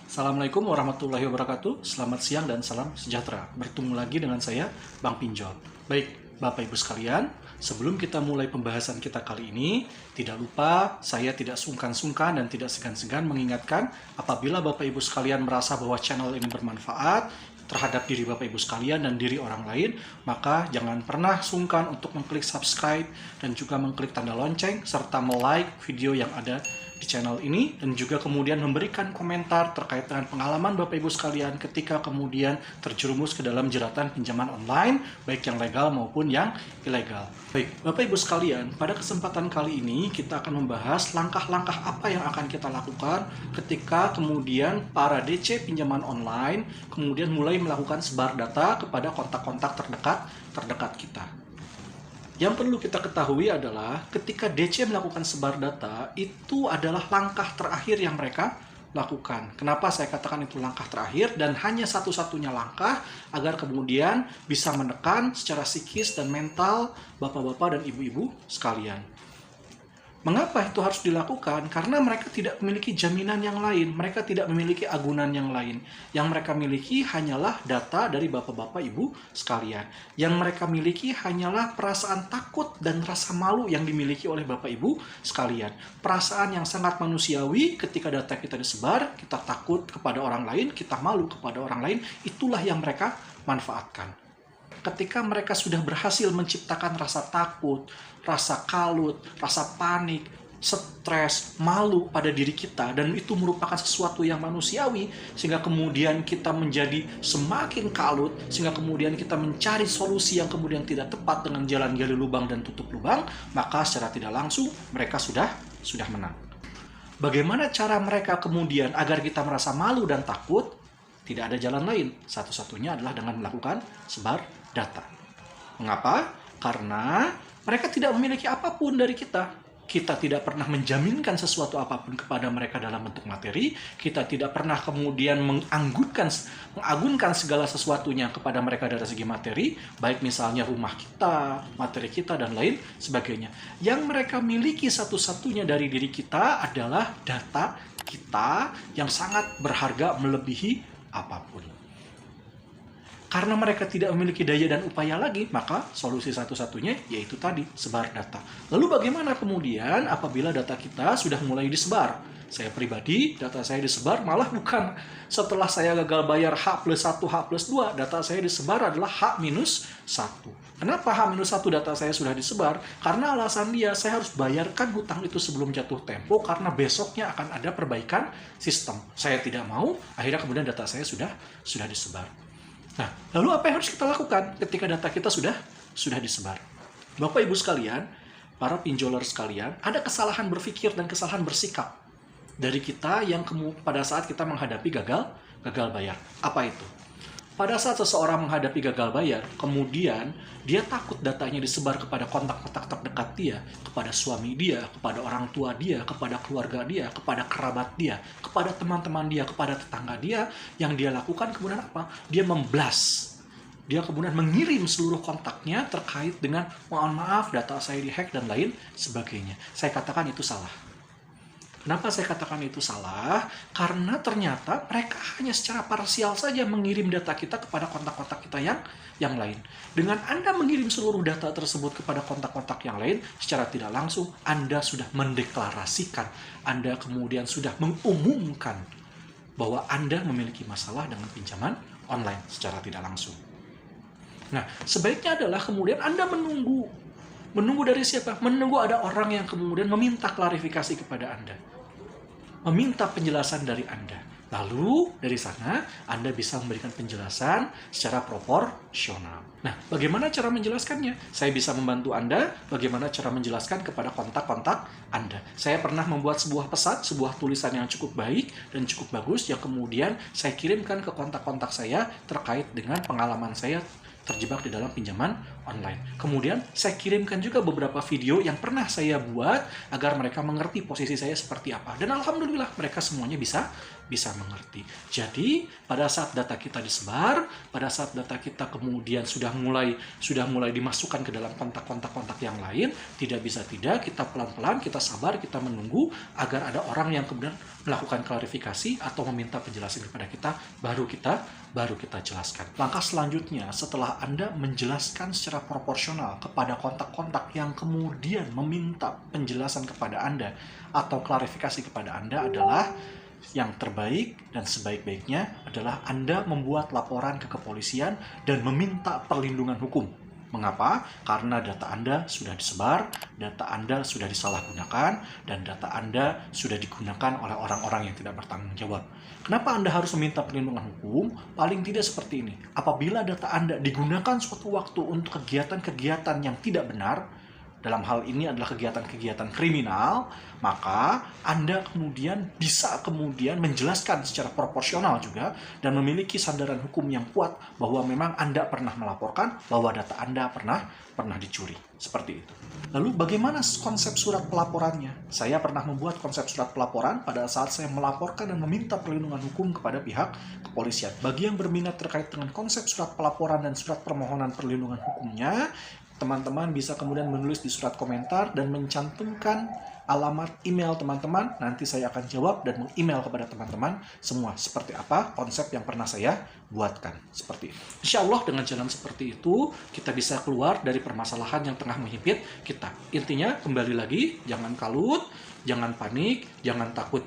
Assalamualaikum warahmatullahi wabarakatuh. Selamat siang dan salam sejahtera. Bertemu lagi dengan saya, Bang Pinjol. Baik, Bapak Ibu sekalian, sebelum kita mulai pembahasan kita kali ini, tidak lupa saya tidak sungkan-sungkan dan tidak segan-segan mengingatkan apabila Bapak Ibu sekalian merasa bahwa channel ini bermanfaat terhadap diri Bapak Ibu sekalian dan diri orang lain, maka jangan pernah sungkan untuk mengklik subscribe dan juga mengklik tanda lonceng serta like video yang ada di channel ini, dan juga kemudian memberikan komentar terkait dengan pengalaman Bapak Ibu sekalian ketika kemudian terjerumus ke dalam jeratan pinjaman online, baik yang legal maupun yang ilegal. Baik, Bapak Ibu sekalian, pada kesempatan kali ini kita akan membahas langkah-langkah apa yang akan kita lakukan ketika kemudian para DC pinjaman online kemudian mulai melakukan sebar data kepada kontak-kontak terdekat kita. Yang perlu kita ketahui adalah ketika DC melakukan sebar data, itu adalah langkah terakhir yang mereka lakukan. Kenapa saya katakan itu langkah terakhir dan hanya satu-satunya langkah agar kemudian bisa menekan secara psikis dan mental bapak-bapak dan ibu-ibu sekalian. Mengapa itu harus dilakukan? Karena mereka tidak memiliki jaminan yang lain, mereka tidak memiliki agunan yang lain. Yang mereka miliki hanyalah data dari bapak-bapak ibu sekalian. Yang mereka miliki hanyalah perasaan takut dan rasa malu yang dimiliki oleh bapak ibu sekalian. Perasaan yang sangat manusiawi ketika data kita disebar, kita takut kepada orang lain, kita malu kepada orang lain, itulah yang mereka manfaatkan. Ketika mereka sudah berhasil menciptakan rasa takut, rasa kalut, rasa panik, stres, malu pada diri kita, dan itu merupakan sesuatu yang manusiawi, sehingga kemudian kita menjadi semakin kalut, sehingga kemudian kita mencari solusi yang kemudian tidak tepat dengan jalan gali lubang dan tutup lubang, maka secara tidak langsung mereka sudah menang. Bagaimana cara mereka kemudian agar kita merasa malu dan takut? Tidak ada jalan lain. Satu-satunya adalah dengan melakukan sebar data. Mengapa? Karena mereka tidak memiliki apapun dari kita. Kita tidak pernah menjaminkan sesuatu apapun kepada mereka dalam bentuk materi. Kita tidak pernah kemudian mengagunkan segala sesuatunya kepada mereka dari segi materi, baik misalnya rumah kita, materi kita, dan lain sebagainya. Yang mereka miliki satu-satunya dari diri kita adalah data kita yang sangat berharga melebihi apapun. Karena mereka tidak memiliki daya dan upaya lagi, maka solusi satu-satunya yaitu tadi, sebar data. Lalu bagaimana kemudian apabila data kita sudah mulai disebar? Saya pribadi, data saya disebar malah bukan setelah saya gagal bayar H+1, H+2, data saya disebar adalah H-1. Kenapa H-1 data saya sudah disebar? Karena alasan dia, saya harus bayarkan hutang itu sebelum jatuh tempo, karena besoknya akan ada perbaikan sistem. Saya tidak mau, akhirnya kemudian data saya sudah disebar. Nah, lalu apa yang harus kita lakukan ketika data kita sudah disebar? Bapak Ibu sekalian, para pinjoler sekalian, ada kesalahan berpikir dan kesalahan bersikap dari kita yang pada saat kita menghadapi gagal bayar. Apa itu? Pada saat seseorang menghadapi gagal bayar, kemudian dia takut datanya disebar kepada kontak-kontak terdekat dia, kepada suami dia, kepada orang tua dia, kepada keluarga dia, kepada kerabat dia, kepada teman-teman dia, kepada tetangga dia. Yang dia lakukan kemudian apa? Dia memblast. Dia kemudian mengirim seluruh kontaknya terkait dengan mohon maaf, data saya dihack dan lain sebagainya. Saya katakan itu salah. Kenapa saya katakan itu salah? Karena ternyata mereka hanya secara parsial saja mengirim data kita kepada kontak-kontak kita yang lain. Dengan Anda mengirim seluruh data tersebut kepada kontak-kontak yang lain, secara tidak langsung Anda sudah mendeklarasikan, Anda kemudian sudah mengumumkan bahwa Anda memiliki masalah dengan pinjaman online secara tidak langsung. Nah, sebaiknya adalah kemudian Anda menunggu. Menunggu dari siapa? Menunggu ada orang yang kemudian meminta klarifikasi kepada Anda. Meminta penjelasan dari Anda. Lalu dari sana Anda bisa memberikan penjelasan secara proporsional. Nah, bagaimana cara menjelaskannya? Saya bisa membantu Anda bagaimana cara menjelaskan kepada kontak-kontak Anda. Saya pernah membuat sebuah pesan, sebuah tulisan yang cukup baik dan cukup bagus yang kemudian saya kirimkan ke kontak-kontak saya terkait dengan pengalaman saya terjebak di dalam pinjaman online. Kemudian saya kirimkan juga beberapa video yang pernah saya buat agar mereka mengerti posisi saya seperti apa. Dan alhamdulillah mereka semuanya bisa mengerti. Jadi pada saat data kita disebar, pada saat data kita kemudian sudah mulai dimasukkan ke dalam kontak-kontak yang lain, tidak bisa tidak kita pelan-pelan, kita sabar, kita menunggu agar ada orang yang kemudian melakukan klarifikasi atau meminta penjelasan kepada kita, baru kita jelaskan. Langkah selanjutnya, setelah Anda menjelaskan secara proporsional kepada kontak-kontak yang kemudian meminta penjelasan kepada Anda atau klarifikasi kepada Anda, adalah yang terbaik dan sebaik-baiknya adalah Anda membuat laporan ke kepolisian dan meminta perlindungan hukum. Mengapa? Karena data Anda sudah disebar, data Anda sudah disalahgunakan, dan data Anda sudah digunakan oleh orang-orang yang tidak bertanggung jawab. Kenapa Anda harus meminta perlindungan hukum? Paling tidak seperti ini. Apabila data Anda digunakan suatu waktu untuk kegiatan-kegiatan yang tidak benar, dalam hal ini adalah kegiatan-kegiatan kriminal, maka Anda bisa menjelaskan secara proporsional juga dan memiliki sandaran hukum yang kuat bahwa memang Anda pernah melaporkan bahwa data Anda pernah dicuri. Seperti itu. Lalu bagaimana konsep surat pelaporannya? Saya pernah membuat konsep surat pelaporan pada saat saya melaporkan dan meminta perlindungan hukum kepada pihak kepolisian. Bagi yang berminat terkait dengan konsep surat pelaporan dan surat permohonan perlindungan hukumnya, teman-teman bisa kemudian menulis di surat komentar dan mencantumkan alamat email teman-teman. Nanti saya akan jawab dan meng-email kepada teman-teman semua seperti apa konsep yang pernah saya buatkan. Seperti itu. Insya Allah dengan jalan seperti itu, kita bisa keluar dari permasalahan yang tengah menghimpit kita. Intinya, kembali lagi, jangan kalut, jangan panik, jangan takut.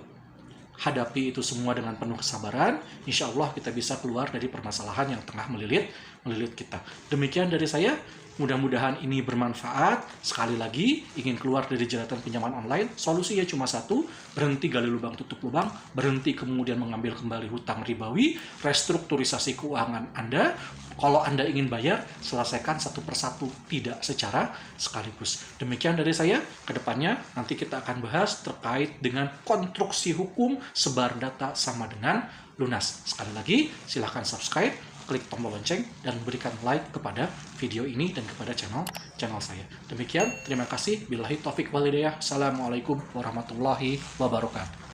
Hadapi itu semua dengan penuh kesabaran. Insya Allah kita bisa keluar dari permasalahan yang tengah melilit kita. Demikian dari saya. Mudah-mudahan ini bermanfaat. Sekali lagi, ingin keluar dari jeratan pinjaman online, solusinya cuma satu: berhenti gali lubang tutup lubang, berhenti kemudian mengambil kembali hutang ribawi, restrukturisasi keuangan Anda. Kalau Anda ingin bayar, selesaikan satu persatu, tidak secara sekaligus. Demikian dari saya. Kedepannya nanti kita akan bahas terkait dengan konstruksi hukum sebar data sama dengan lunas. Sekali lagi, silahkan subscribe, klik tombol lonceng, dan berikan like kepada video ini dan kepada channel saya. Demikian, terima kasih. Billahi taufik wal hidayah. Assalamualaikum warahmatullahi wabarakatuh.